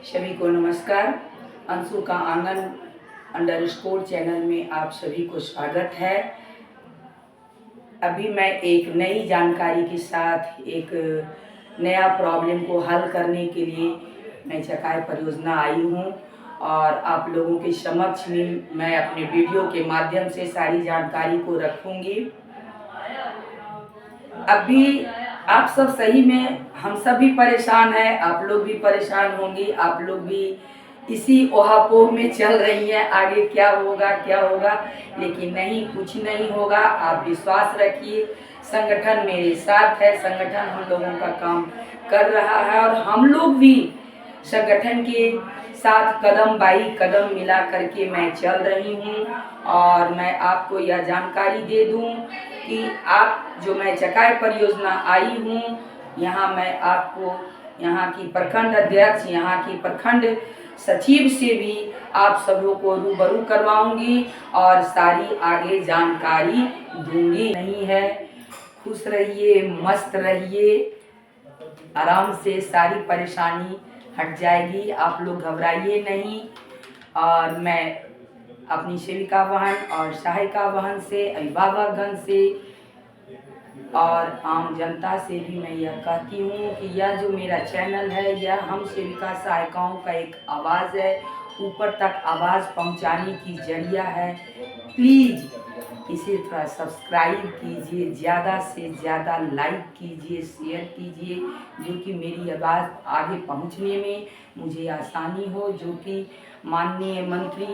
सभी को नमस्कार। अंशु का आंगन _ चैनल में आप सभी को स्वागत है। अभी मैं एक नई जानकारी के साथ एक नया प्रॉब्लम को हल करने के लिए मैं चकाई परियोजना आई हूँ और आप लोगों के समक्ष में मैं अपने वीडियो के माध्यम से सारी जानकारी को रखूँगी। अभी आप सब सही में हम सब भी परेशान हैं, आप लोग भी परेशान होंगी, आप लोग भी इसी ओहापोह में चल रही हैं आगे क्या होगा, लेकिन नहीं, कुछ नहीं होगा। आप विश्वास रखिए, संगठन मेरे साथ है, संगठन हम लोगों का काम कर रहा है और हम लोग भी संगठन के साथ कदम बाई कदम मिला करके मैं चल रही हूँ। और मैं आपको यह जानकारी दे दूँ कि आप जो मैं चकाई परियोजना आई हूँ, यहाँ मैं आपको यहाँ की प्रखंड अध्यक्ष, यहाँ की प्रखंड सचिव से भी आप सबों को रूबरू करवाऊंगी और सारी आगे जानकारी दूंगी। नहीं है, खुश रहिए, मस्त रहिए, आराम से सारी परेशानी हट जाएगी, आप लोग घबराइए नहीं। और मैं अपनी सेविका बहन और सहायिका बहन से, अभिभावकगण से और आम जनता से भी मैं यह कहती हूँ कि यह जो मेरा चैनल है, यह हम सेविका सहायिकाओं का एक आवाज़ है, ऊपर तक आवाज़ पहुँचाने की जरिया है। प्लीज़ इसे थोड़ा सब्सक्राइब कीजिए, ज़्यादा से ज़्यादा लाइक कीजिए, शेयर कीजिए, जो कि मेरी आवाज़ आगे पहुँचने में मुझे आसानी हो, जो कि माननीय मंत्री,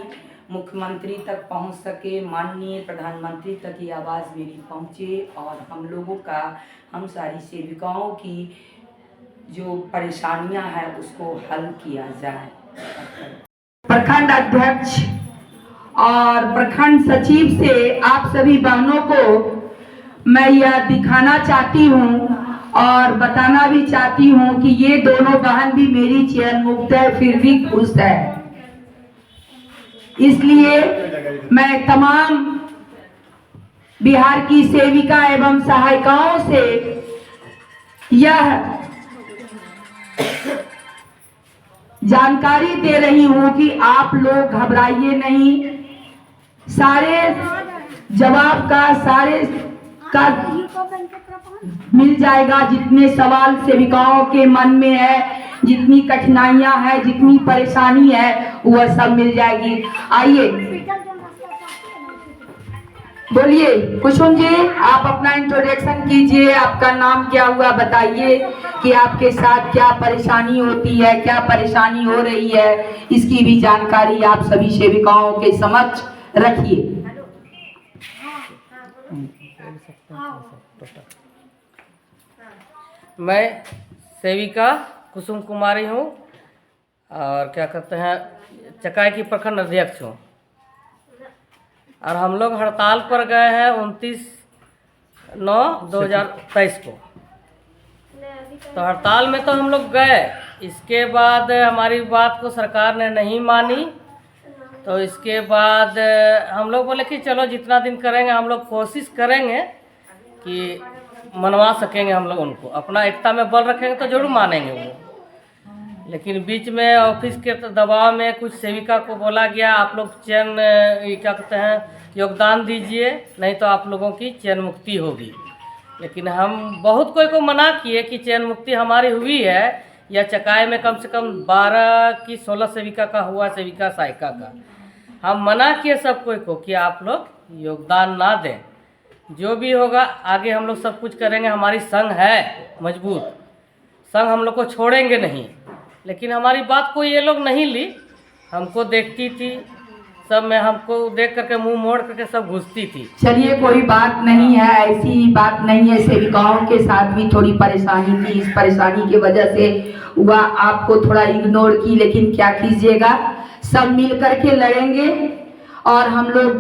मुख्यमंत्री तक पहुंच सके, माननीय प्रधानमंत्री तक ये आवाज़ मेरी पहुंचे और हम लोगों का, हम सारी सेविकाओं की जो परेशानियां हैं उसको हल किया जाए। प्रखंड अध्यक्ष और प्रखंड सचिव से आप सभी बहनों को मैं यह दिखाना चाहती हूँ और बताना भी चाहती हूँ कि ये दोनों बहन भी मेरी चयन मुक्त है, फिर भी खुश है। इसलिए मैं तमाम बिहार की सेविका एवं सहायिकाओं से यह जानकारी दे रही हूं कि आप लोग घबराइए नहीं, सारे जवाब का मिल जाएगा। जितने सवाल सेविकाओं के मन में है, जितनी कठिनाइयां हैं, जितनी परेशानी है, वह सब मिल जाएगी। आइए, बोलिए कुसुम जी, आप अपना इंट्रोडक्शन कीजिए, आपका नाम क्या हुआ, बताइए कि आपके साथ क्या परेशानी होती है, क्या परेशानी हो रही है, इसकी भी जानकारी आप सभी सेविकाओं के समक्ष रखिए। मैं सेविका कुसुम कुमारी हूँ और क्या कहते हैं, चकाई की प्रखंड अध्यक्ष हूँ। और हम लोग हड़ताल पर गए हैं 29/9/2023 को। तो हड़ताल में तो हम लोग गए, इसके बाद हमारी बात को सरकार ने नहीं मानी। तो इसके बाद हम लोग बोले कि चलो जितना दिन करेंगे हम लोग कोशिश करेंगे कि मनवा सकेंगे, हम लोग उनको अपना एकता में बल रखेंगे तो जरूर मानेंगे वो। लेकिन बीच में ऑफिस के दबाव में कुछ सेविका को बोला गया, आप लोग चयन क्या कहते हैं योगदान दीजिए, नहीं तो आप लोगों की चयन मुक्ति होगी। लेकिन हम बहुत कोई को मना किए कि चयन मुक्ति हमारी हुई है, या चकाई में कम से कम 12 की 16 सेविका का हुआ, सेविका सहायिका का। हम मना किए सब कोई को कि आप लोग योगदान ना दें, जो भी होगा आगे हम लोग सब कुछ करेंगे। हमारी संघ है मजबूत, संघ हम लोग को छोड़ेंगे नहीं। लेकिन हमारी बात को ये लोग नहीं ली, हमको देखती थी सब में, हमको देख करके मुंह मोड़ करके सब घुसती थी। चलिए कोई बात नहीं है, ऐसी बात नहीं है, सेविकाओं के साथ भी थोड़ी परेशानी थी, इस परेशानी की वजह से वह आपको थोड़ा इग्नोर की, लेकिन क्या कीजिएगा, सब मिल करके लड़ेंगे और हम लोग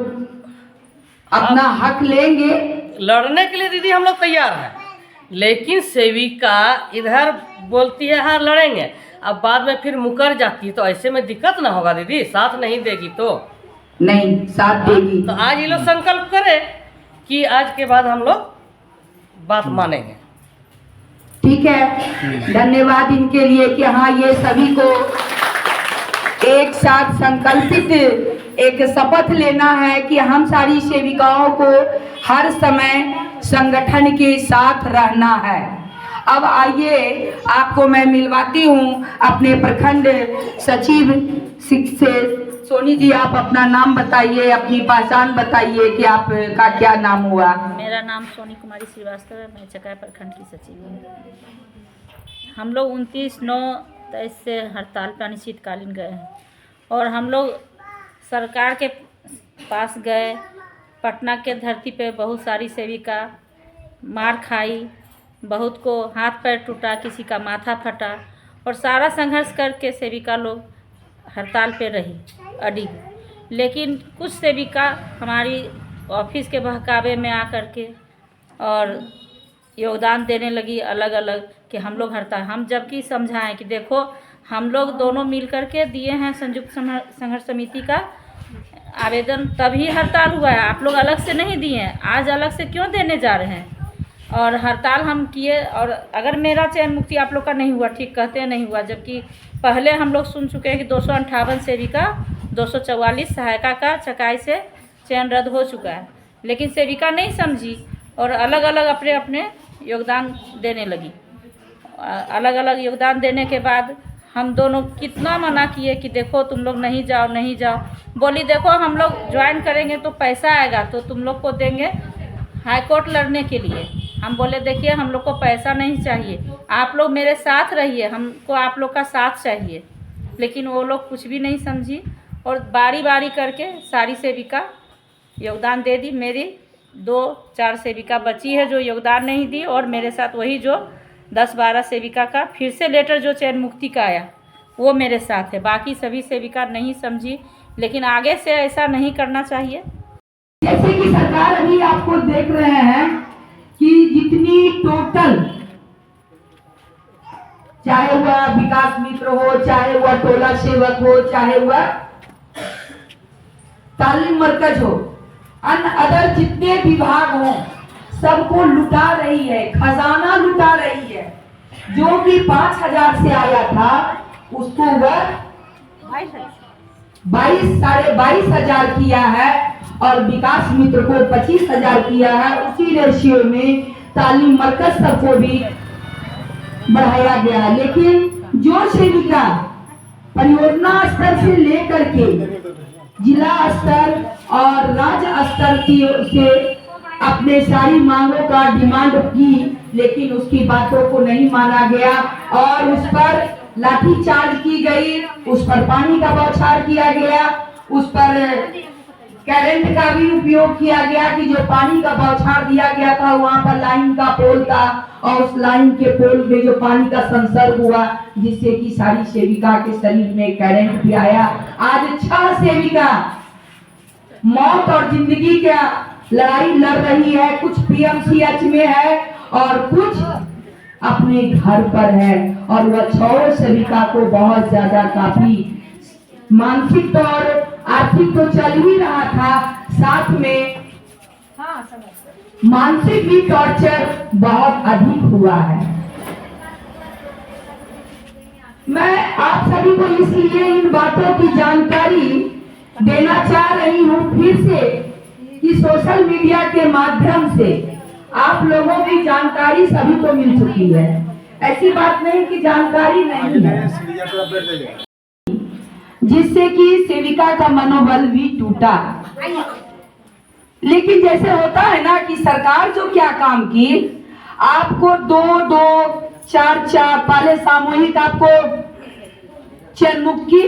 अपना हक लेंगे। लड़ने के लिए दीदी हम लोग तैयार हैं, लेकिन सेविका इधर बोलती है हाँ लड़ेंगे, अब बाद में फिर मुकर जाती है, तो ऐसे में दिक्कत ना होगा दीदी, साथ नहीं देगी तो नहीं साथ देगी। तो आज ये लोग संकल्प करें कि आज के बाद हम लोग बात मानेंगे। ठीक है, धन्यवाद इनके लिए कि हाँ ये सभी को एक साथ संकल्पित एक शपथ लेना है कि हम सारी सेविकाओं को हर समय संगठन के साथ रहना है। अब आइए आपको मैं मिलवाती हूँ अपने प्रखंड सचिव से। सोनी जी, आप अपना नाम बताइए, अपनी पहचान बताइए कि आपका क्या नाम हुआ। मेरा नाम सोनी कुमारी श्रीवास्तव है, मैं चकाय प्रखंड की सचिव हूँ। हम लोग 29/9/23 से हड़ताल पर अनिश्चितकालीन गए हैं और हम लोग सरकार के पास गए। पटना के धरती पे बहुत सारी सेविका मार खाई, बहुत को हाथ पैर टूटा, किसी का माथा फटा और सारा संघर्ष करके सेविका लोग हड़ताल पे रही अड़ी। लेकिन कुछ सेविका हमारी ऑफिस के बहकावे में आकर के और योगदान देने लगी अलग अलग कि हम लोग हड़ताल, हम जबकि समझाएं कि देखो हम लोग दोनों मिल कर के दिए हैं संयुक्त संघर्ष समिति का आवेदन, तभी हड़ताल हुआ है। आप लोग अलग से नहीं दिए हैं, आज अलग से क्यों देने जा रहे हैं? और हड़ताल हम किए और अगर मेरा चयन मुक्ति आप लोग का नहीं हुआ, ठीक कहते हैं नहीं हुआ, जबकि पहले हम लोग सुन चुके हैं कि 258 सेविका 244 सहायिका का चकाई से चयन रद्द हो चुका है। लेकिन सेविका नहीं समझी और अलग अलग अपने अपने योगदान देने लगी। अलग अलग योगदान देने के बाद हम दोनों कितना मना किए कि देखो तुम लोग नहीं जाओ नहीं जाओ। बोली देखो हम लोग ज्वाइन करेंगे तो पैसा आएगा तो तुम लोग को देंगे हाई कोर्ट लड़ने के लिए। हम बोले देखिए हम लोग को पैसा नहीं चाहिए, आप लोग मेरे साथ रहिए, हमको आप लोग का साथ चाहिए। लेकिन वो लोग कुछ भी नहीं समझी और बारी बारी करके सारी सेविका योगदान दे दी। मेरी 2-4 सेविका बची है जो योगदान नहीं दी और मेरे साथ वही जो 10-12 सेविका का फिर से लेटर जो चयन मुक्ति का आया वो मेरे साथ है। बाकी सभी सेविका नहीं समझी, लेकिन आगे से ऐसा नहीं करना चाहिए। जैसे कि सरकार अभी आपको देख रहे हैं कि जितनी टोटल, चाहे वह विकास मित्र हो, चाहे वह टोला सेवक हो, चाहे वह तालीम मरकज हो, अन्य अदर जितने विभाग हो, सबको लुटा रही है, खजाना लुटा रही है। जो कि 5,000 से आया था उसको वह 22,500 किया है और विकास मित्र को 25,000 किया है। उसी रेशियो में तालीम मरकज सबको भी बढ़ाया गया है। लेकिन जो सेविका परियोजना स्तर से लेकर के जिला स्तर और राज्य स्तर की से अपने सारी मांगों का डिमांड की, लेकिन उसकी बातों को नहीं माना गया और उस पर लाठीचार्ज की गई, उस पर पानी का बौछार किया गया, उस पर करंट का भी उपयोग किया गया कि जो पानी का बौछार दिया गया था वहां पर लाइन का पोल था और उस लाइन के पोल में जो पानी का संसर्ग हुआ जिससे कि सारी सेविका के शरीर में करंट भी आया। आज 6 सेविका मौत और जिंदगी का लड़ाई लड़ रही है। कुछ पीएमसीएच में है और कुछ अपने घर पर है और वह 6 सेविका को बहुत ज्यादा काफी मानसिक तौर आर्थिक तो चल ही रहा था, साथ में मानसिक भी टॉर्चर बहुत अधिक हुआ है। मैं आप सभी को इसलिए इन बातों की जानकारी देना चाह रही हूँ फिर से कि सोशल मीडिया के माध्यम से आप लोगों की जानकारी सभी को मिल चुकी है। ऐसी बात नहीं कि जानकारी नहीं है, जिससे कि सेविका का मनोबल भी टूटा। लेकिन जैसे होता है ना कि सरकार जो क्या काम की, आपको 2-2, 4-4 पहले सामूहिक आपको चयन मुक्त की,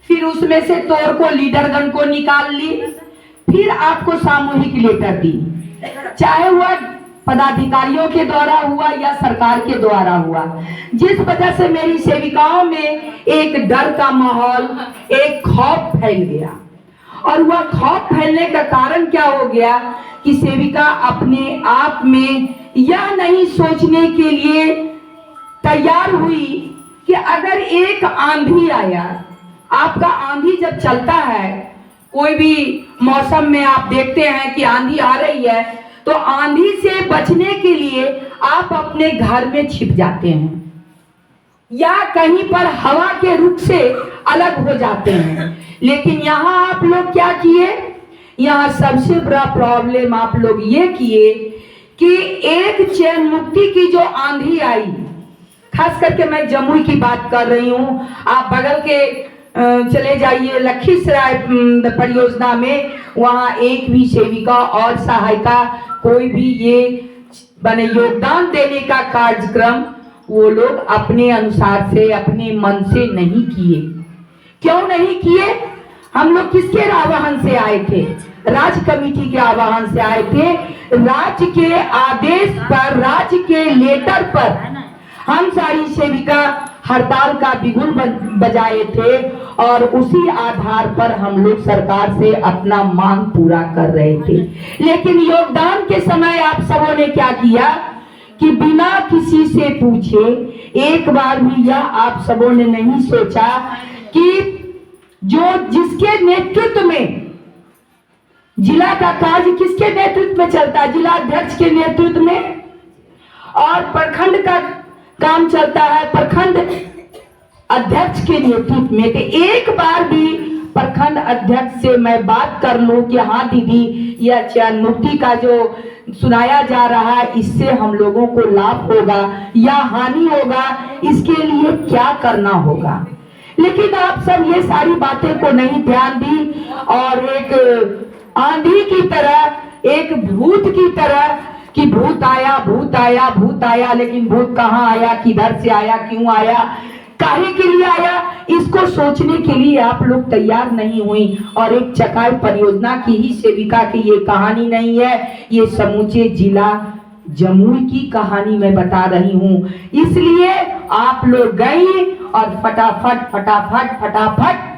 फिर उसमें से तोड़ को लीडरगण को निकाल ली, फिर आपको सामूहिक लेटर दी, चाहे वह पदाधिकारियों के द्वारा हुआ या सरकार के द्वारा हुआ। जिस वजह से मेरी सेविकाओं में एक डर का माहौल, एक खौफ फैल गया और वह खौफ फैलने का कारण क्या हो गया कि सेविका अपने आप में यह नहीं सोचने के लिए तैयार हुई कि अगर एक आंधी आया, आपका आंधी जब चलता है, कोई भी मौसम में आप देखते हैं कि आंधी आ रही है तो आंधी से बचने के लिए आप अपने घर में छिप जाते हैं या कहीं पर हवा के रुख से अलग हो जाते हैं। लेकिन यहाँ आप लोग क्या किए, यहाँ सबसे बड़ा प्रॉब्लम आप लोग ये किए कि एक चैन मुक्ति की जो आंधी आई, खास करके मैं जमुई की बात कर रही हूँ, आप बगल के चले जाइए लखीसराय परियोजना में, वहाँ एक भी सेविका और सहायिका कोई भी ये बने योगदान देने का कार्यक्रम वो लोग अपने अनुसार से अपने मन से नहीं किए। क्यों नहीं किए? हम लोग किसके आह्वान से आए थे? राज्य कमेटी के आह्वान से आए थे। राज्य के आदेश पर, राज्य के लेटर पर हम सारी सेविका हड़ताल का बिगुल बजाए थे और उसी आधार पर हम लोग सरकार से अपना मांग पूरा कर रहे थे। लेकिन योगदान के समय आप सबों ने क्या किया कि बिना किसी से पूछे, एक बार भी यह आप सबों ने नहीं सोचा कि जो जिसके नेतृत्व में जिला का कार्य किसके नेतृत्व में चलता है, जिला अध्यक्ष के नेतृत्व में, और प्रखंड का काम चलता है प्रखंड अध्यक्ष के नेतृत्व में। तो एक बार भी प्रखंड अध्यक्ष से मैं बात कर लूं कि हाँ दीदी, यह चैन मुक्ति का जो सुनाया जा रहा है इससे हम लोगों को लाभ होगा या हानि होगा, इसके लिए क्या करना होगा। लेकिन आप सब ये सारी बातें को नहीं ध्यान दी और एक आंधी की तरह, एक भूत की तरह कि भूत आया भूत आया भूत आया, लेकिन भूत कहाँ आया, किधर से आया, क्यों आया, काहे के लिए आया, इसको सोचने के लिए आप लोग तैयार नहीं हुई। और एक चकाई परियोजना की ही सेविका की ये कहानी नहीं है, ये समूचे जिला जमुई की कहानी मैं बता रही हूँ। इसलिए आप लोग गई और फटाफट फटाफट फटाफट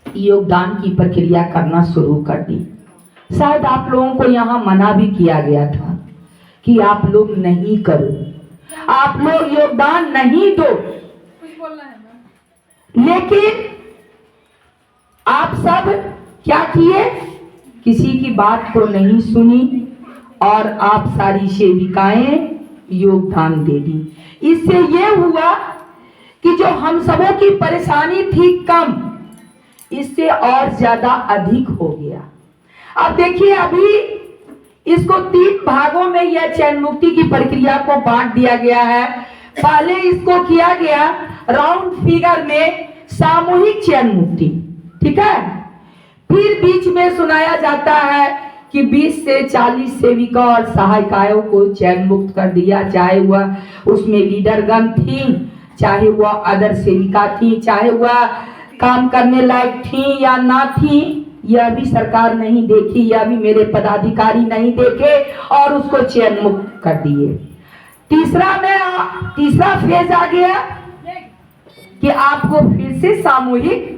योगदान की प्रक्रिया करना शुरू कर दी। शायद आप लोगों को यहाँ मना भी किया गया था कि आप लोग नहीं करो, आप लोग योगदान नहीं दो, लेकिन आप सब क्या किए, किसी की बात को नहीं सुनी और आप सारी सेविकाएं योगदान दे दी। इससे ये हुआ कि जो हम सबों की परेशानी थी कम, इससे और ज्यादा अधिक हो गया। अब देखिए, अभी इसको 3 भागों में यह चैन मुक्ति की प्रक्रिया को बांट दिया गया है। पहले इसको किया गया राउंड फिगर में सामूहिक चैन मुक्ति, ठीक है। फिर बीच में सुनाया जाता है कि 20 से 40 सेविका और सहायिकाओं को चैन मुक्त कर दिया, चाहे वह उसमें लीडरगण थी, चाहे वह अदर सेविका थी, चाहे वह काम करने लायक थी या ना थी, यह भी सरकार नहीं देखी, यह भी मेरे पदाधिकारी नहीं देखे और उसको चैन मुक्त कर दिए। तीसरा फेज आ गया कि आपको फिर से सामूहिक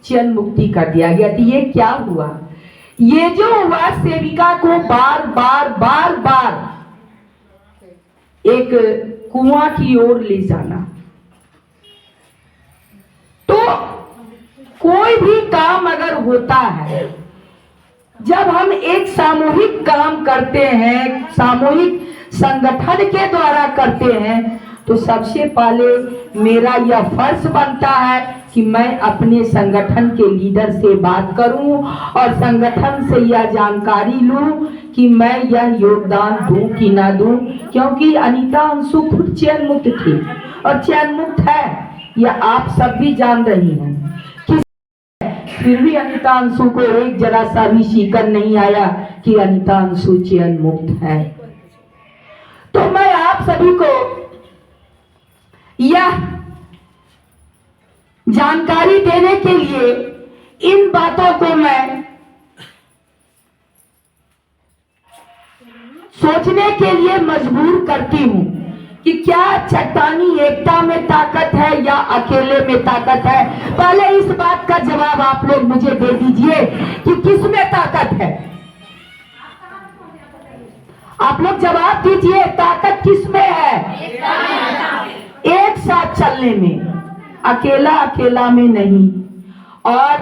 चैन मुक्ति कर दिया गया। तो ये क्या हुआ, ये जो हुआ सेविका को बार बार बार बार एक कुआं की ओर ले जाना। तो कोई भी काम अगर होता है, जब हम एक सामूहिक काम करते हैं, सामूहिक संगठन के द्वारा करते हैं, तो सबसे पहले मेरा यह फर्ज बनता है कि मैं अपने संगठन के लीडर से बात करूं और संगठन से यह जानकारी लूं कि मैं यह योगदान दूं कि ना दूं। क्योंकि अनीता अंशु खुद चैन मुक्त थी और चैन मुक्त है, यह आप सब भी जान रही हैं। फिर भी अनीता अंशु को एक जरा सा भी शिकन नहीं आया कि अनीता अंशु चैन मुक्त है। तो मैं आप सभी को यह जानकारी देने के लिए इन बातों को मैं सोचने के लिए मजबूर करती हूं कि क्या चट्टानी एकता में ताकत है या अकेले में ताकत है। पहले इस बात का जवाब आप लोग मुझे दे दीजिए कि किस में ताकत है। आप लोग जवाब दीजिए, ताकत किस में है? एक साथ चलने में, अकेला अकेला में नहीं। और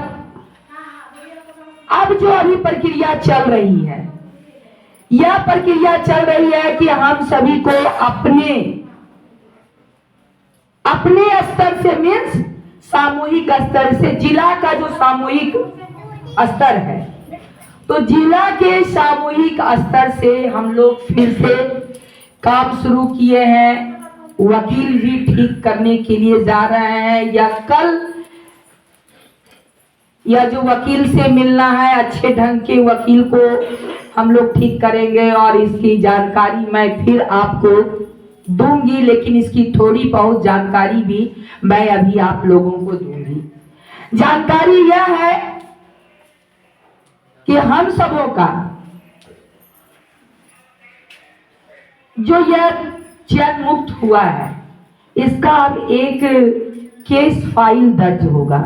अब जो अभी प्रक्रिया चल रही है, यह प्रक्रिया चल रही है कि हम सभी को अपने स्तर से मीन्स सामूहिक स्तर से, जिला का जो सामूहिक स्तर है, तो जिला के सामूहिक स्तर से हम लोग फिर से काम शुरू किए हैं। वकील भी ठीक करने के लिए जा रहे हैं, या कल या जो वकील से मिलना है, अच्छे ढंग के वकील को हम लोग ठीक करेंगे और इसकी जानकारी मैं फिर आपको दूंगी, लेकिन इसकी थोड़ी बहुत जानकारी भी मैं अभी आप लोगों को दूंगी। जानकारी यह है कि हम सबों का जो यह चयन मुक्त हुआ है, इसका अब एक केस फाइल दर्ज होगा।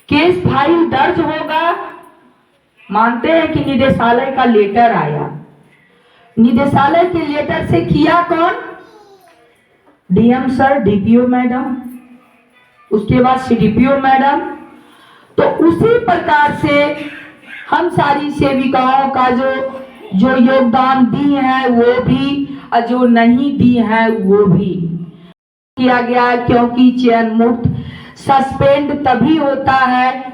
केस फाइल दर्ज होगा, मानते हैं कि निदेशालय का लेटर आया। निदेशालय के लेटर से किया कौन? डीएम सर, डीपीओ मैडम, उसके बाद सीडीपीओ मैडम। तो उसी प्रकार से हम सारी सेविकाओं का जो योगदान दिए हैं वो भी, और जो नहीं दिए हैं वो भी किया गया। क्योंकि चयन मुक्त सस्पेंड तभी होता है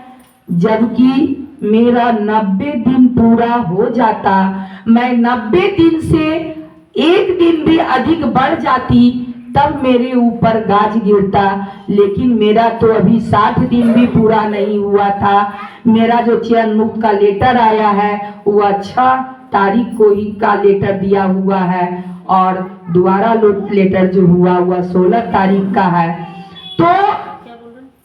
जबकि मेरा 90 दिन पूरा हो जाता। मैं 90 दिन से एक दिन भी अधिक बढ़ जाती तब मेरे ऊपर गाज गिरता, लेकिन मेरा तो अभी 60 दिन भी पूरा नहीं हुआ था। मेरा जो चयन मुक्त का लेटर आया है वो 6 तारीख को ही का लेटर दिया हुआ है, और दोबारा लेटर जो हुआ 16 तारीख का है। तो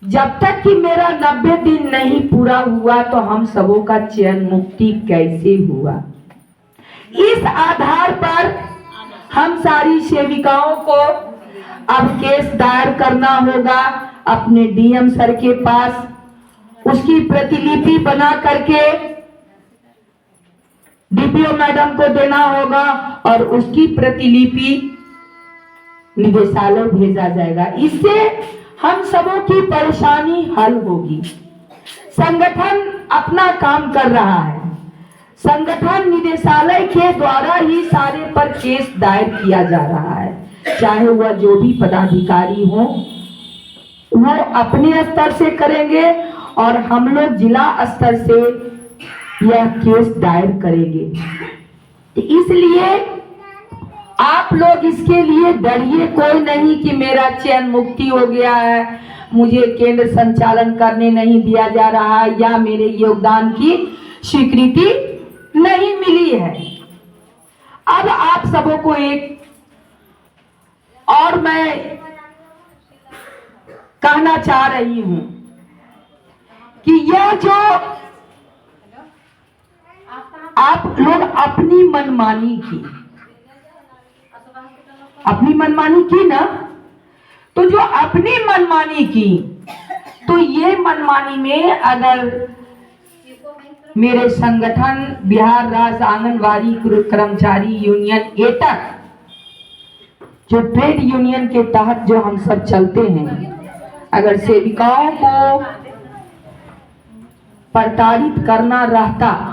जब तक कि मेरा 90 दिन नहीं पूरा हुआ तो हम सबों का चयन मुक्ति कैसे हुआ? इस आधार पर हम सारी सेविकाओं को अब केस दायर करना होगा अपने डीएम सर के पास, उसकी प्रतिलिपि बना करके डीपीओ मैडम को देना होगा और उसकी प्रतिलिपि निदेशालय भेजा जाएगा। इससे हम सबों की परेशानी हल होगी। संगठन अपना काम कर रहा है, संगठन निदेशालय के द्वारा ही सारे पर केस दायर किया जा रहा है, चाहे वह जो भी पदाधिकारी हो वो अपने स्तर से करेंगे और हम लोग जिला स्तर से यह केस दायर करेंगे। इसलिए आप लोग इसके लिए डरिए कोई नहीं कि मेरा चयन मुक्ति हो गया है, मुझे केंद्र संचालन करने नहीं दिया जा रहा है या मेरे योगदान की स्वीकृति नहीं मिली है। अब आप सबों को एक और मैं कहना चाह रही हूं कि यह जो आप लोग अपनी मनमानी की ना, तो जो अपनी मनमानी की, तो ये मनमानी में अगर मेरे संगठन बिहार राज्य आंगनवाड़ी कर्मचारी यूनियन एटक, जो ट्रेड यूनियन के तहत जो हम सब चलते हैं, अगर सेविकाओं को प्रताड़ित करना रहता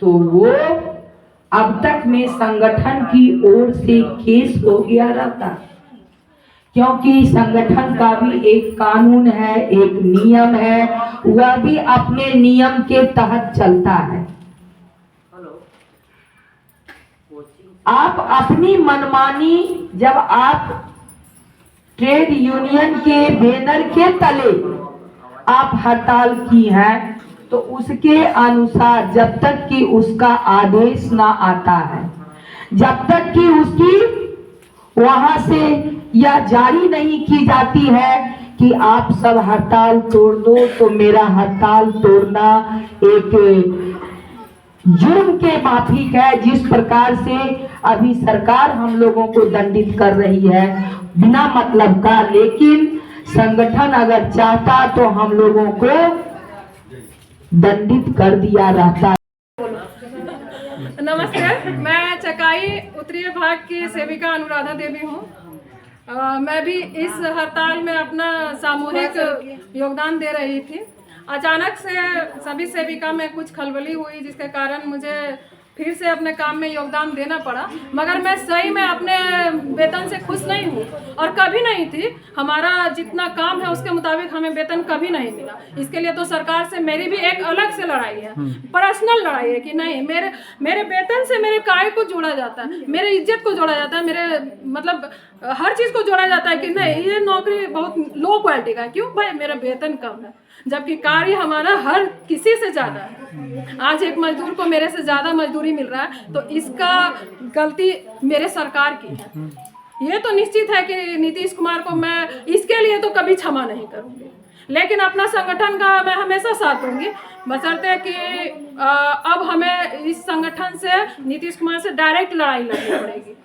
तो वो अब तक में संगठन की ओर से केस हो गया रहता, क्योंकि संगठन का भी एक कानून है, एक नियम है, वह भी अपने नियम के तहत चलता है। आप अपनी मनमानी, जब आप ट्रेड यूनियन के बैनर के तले आप हड़ताल की है, तो उसके अनुसार जब तक कि उसका आदेश ना आता है, जब तक कि उसकी वहां से यह जारी नहीं की जाती है कि आप सब हड़ताल तोड़ दो, तो मेरा हड़ताल तोड़ना एक जुर्म के माफिक है। जिस प्रकार से अभी सरकार हम लोगों को दंडित कर रही है बिना मतलब का, लेकिन संगठन अगर चाहता तो हम लोगों को दंडित कर दिया रहता। नमस्कार, मैं चकाई उत्तरी भाग की सेविका अनुराधा देवी हूँ। मैं भी इस हड़ताल में अपना सामूहिक योगदान दे रही थी। अचानक से सभी सेविका में कुछ खलबली हुई, जिसके कारण मुझे फिर से अपने काम में योगदान देना पड़ा, मगर मैं सही में अपने वेतन से खुश नहीं हूँ और कभी नहीं थी। हमारा जितना काम है उसके मुताबिक हमें वेतन कभी नहीं मिला। इसके लिए तो सरकार से मेरी भी एक अलग से लड़ाई है, पर्सनल लड़ाई है कि नहीं, मेरे वेतन से मेरे कार्य को जोड़ा जाता है, मेरे इज्जत को जोड़ा जाता है, मेरे मतलब हर चीज़ को जोड़ा जाता है कि नहीं ये नौकरी बहुत लो क्वालिटी का है। क्यों भाई, मेरा वेतन कम है जबकि कार्य हमारा हर किसी से ज़्यादा है। आज एक मजदूर को मेरे से ज़्यादा मजदूरी मिल रहा है, तो इसका गलती मेरे सरकार की है। ये तो निश्चित है कि नीतीश कुमार को मैं इसके लिए तो कभी क्षमा नहीं करूँगी, लेकिन अपना संगठन का मैं हमेशा साथ दूंगी, बशर्ते कि अब हमें इस संगठन से नीतीश कुमार से डायरेक्ट लड़ाई लड़नी पड़ेगी।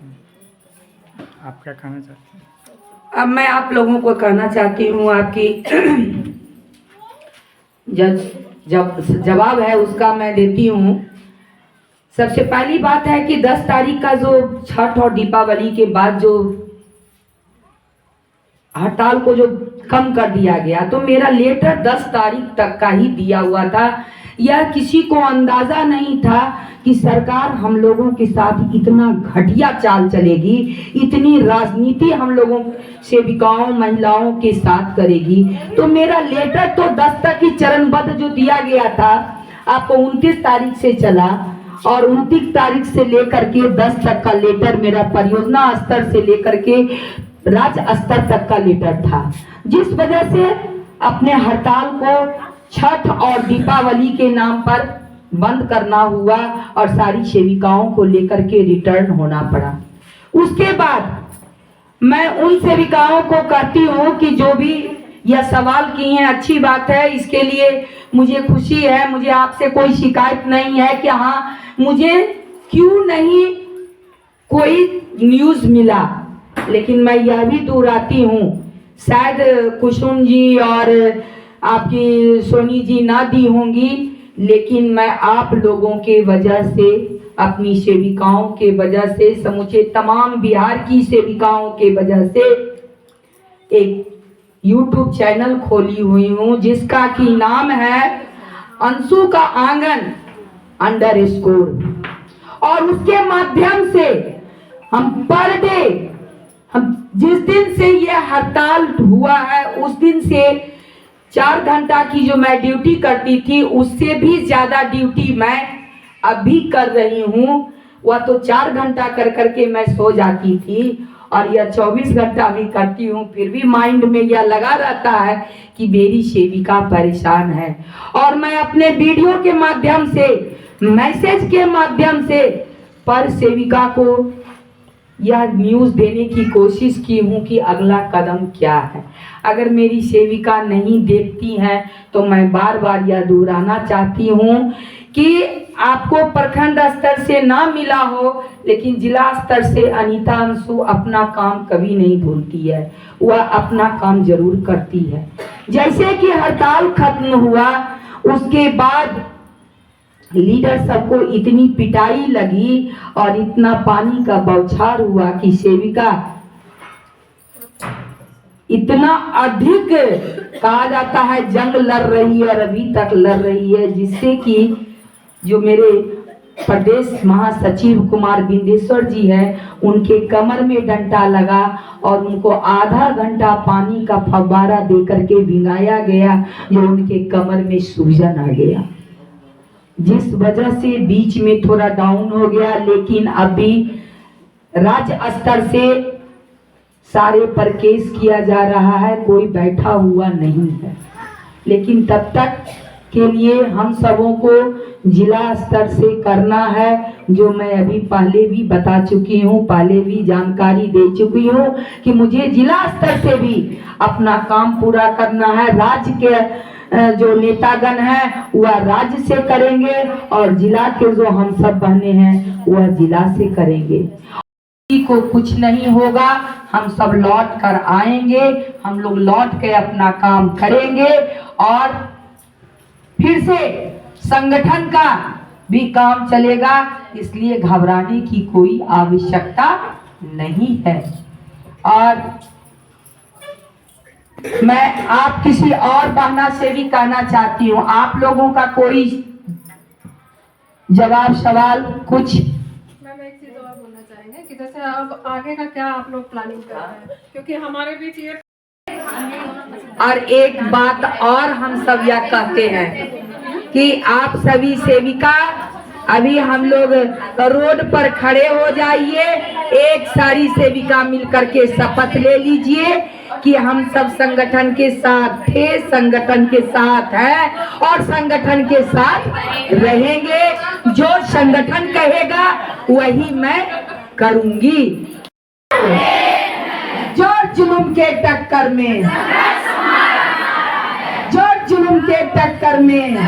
आप क्या कहना चाहते हैं? अब मैं आप लोगों को कहना चाहती हूँ, आपकी जवाब है उसका मैं देती हूँ। सबसे पहली बात है कि 10 तारीख का जो छठ और दीपावली के बाद जो हड़ताल को जो कम कर दिया गया, तो मेरा लेटर 10 तारीख तक का ही दिया हुआ था। यह किसी को अंदाजा नहीं था कि सरकार हम लोगों के साथ इतना घटिया चाल चलेगी, इतनी राजनीति हम लोगों सेविकाओं महिलाओं के साथ करेगी। तो मेरा लेटर तो 10 तक ही चरणबद्ध जो दिया गया था, आपको 29 तारीख से चला और 29 तारीख से लेकर के 10 तक का लेटर मेरा परियोजना स्तर से लेकर के राज्य स्तर तक का लेटर था। जिस वजह से अपने हड़ताल को छठ और दीपावली के नाम पर बंद करना हुआ और सारी सेविकाओं को लेकर के रिटर्न होना पड़ा। उसके बाद मैं उन सेविकाओं को कहती हूँ कि जो भी यह सवाल किए हैं, अच्छी बात है, इसके लिए मुझे खुशी है, मुझे आपसे कोई शिकायत नहीं है कि हाँ मुझे क्यों नहीं कोई न्यूज़ मिला। लेकिन मैं यह भी दोहराती हूँ, शायद कुसुम जी और आपकी सोनी जी ना दी होंगी, लेकिन मैं आप लोगों के वजह से, अपनी सेविकाओं के वजह से, समूचे तमाम बिहार की सेविकाओं के वजह से एक YouTube चैनल खोली हुई हूँ जिसका की नाम है अंशु का आंगन _ और उसके माध्यम से हम पर डे, हम जिस दिन से ये हड़ताल हुआ है उस दिन से 4 घंटा की जो मैं ड्यूटी करती थी उससे भी ज़्यादा ड्यूटी मैं अभी कर रही हूँ। वह तो 4 घंटा कर करके मैं सो जाती थी और यह 24 घंटा भी करती हूँ, फिर भी माइंड में यह लगा रहता है कि मेरी सेविका परेशान है। और मैं अपने वीडियो के माध्यम से, मैसेज के माध्यम से पर सेविका को यह न्यूज़ देने की कोशिश की हूँ कि अगला कदम क्या है। अगर मेरी सेविका नहीं देखती हैं तो मैं बार बार यह दोहराना चाहती हूँ कि आपको प्रखंड स्तर से ना मिला हो, लेकिन जिला स्तर से अनीता अंशु अपना काम कभी नहीं भूलती है, वह अपना काम जरूर करती है। जैसे कि हड़ताल खत्म हुआ उसके बाद लीडर सबको इतनी पिटाई लगी और इतना पानी का बौछार हुआ कि सेविका इतना अधिक कहा जाता है जंग लड़ रही है और अभी तक लड़ रही है, जिससे कि जो मेरे प्रदेश महासचिव कुमार बिंदेश्वर जी हैं उनके कमर में डंडा लगा और उनको आधा घंटा पानी का फव्वारा दे करके भिगाया गया, जो उनके कमर में सूजन आ गया, जिस वजह से बीच में थोड़ा डाउन हो गया। लेकिन अभी राज्य स्तर से सारे पर केस किया जा रहा है, कोई बैठा हुआ नहीं है। लेकिन तब तक के लिए हम सबों को जिला स्तर से करना है, जो मैं अभी पहले भी बता चुकी हूँ, पहले भी जानकारी दे चुकी हूँ कि मुझे जिला स्तर से भी अपना काम पूरा करना है। राज्य के जो नेतागण हैं वह राज्य से करेंगे और जिला के जो हम सब बहने हैं वह जिला से करेंगे। किसी को कुछ नहीं होगा, हम सब लौट कर आएंगे, हम लोग लौट के अपना काम करेंगे और फिर से संगठन का भी काम चलेगा। इसलिए घबराने की कोई आवश्यकता नहीं है। और मैं आप किसी और बहना से भी कहना चाहती हूँ, आप लोगों का कोई जवाब सवाल कुछ? मैम एक चीज़ और बोलना चाहेंगे कि जैसे अब आगे का क्या आप लोग प्लानिंग कर रहे हैं, क्योंकि हमारे बीच ये और एक बात और हम सब यह कहते हैं कि आप सभी सेविका अभी हम लोग रोड पर खड़े हो जाइए, एक सारी सेविका मिलकर के शपथ ले लीजिए कि हम सब संगठन के साथ थे, संगठन के साथ हैं और संगठन के साथ रहेंगे। जो संगठन कहेगा वही मैं करूंगी। जोर जुलूम के टक्कर में, जोर जुलूम के टक्कर में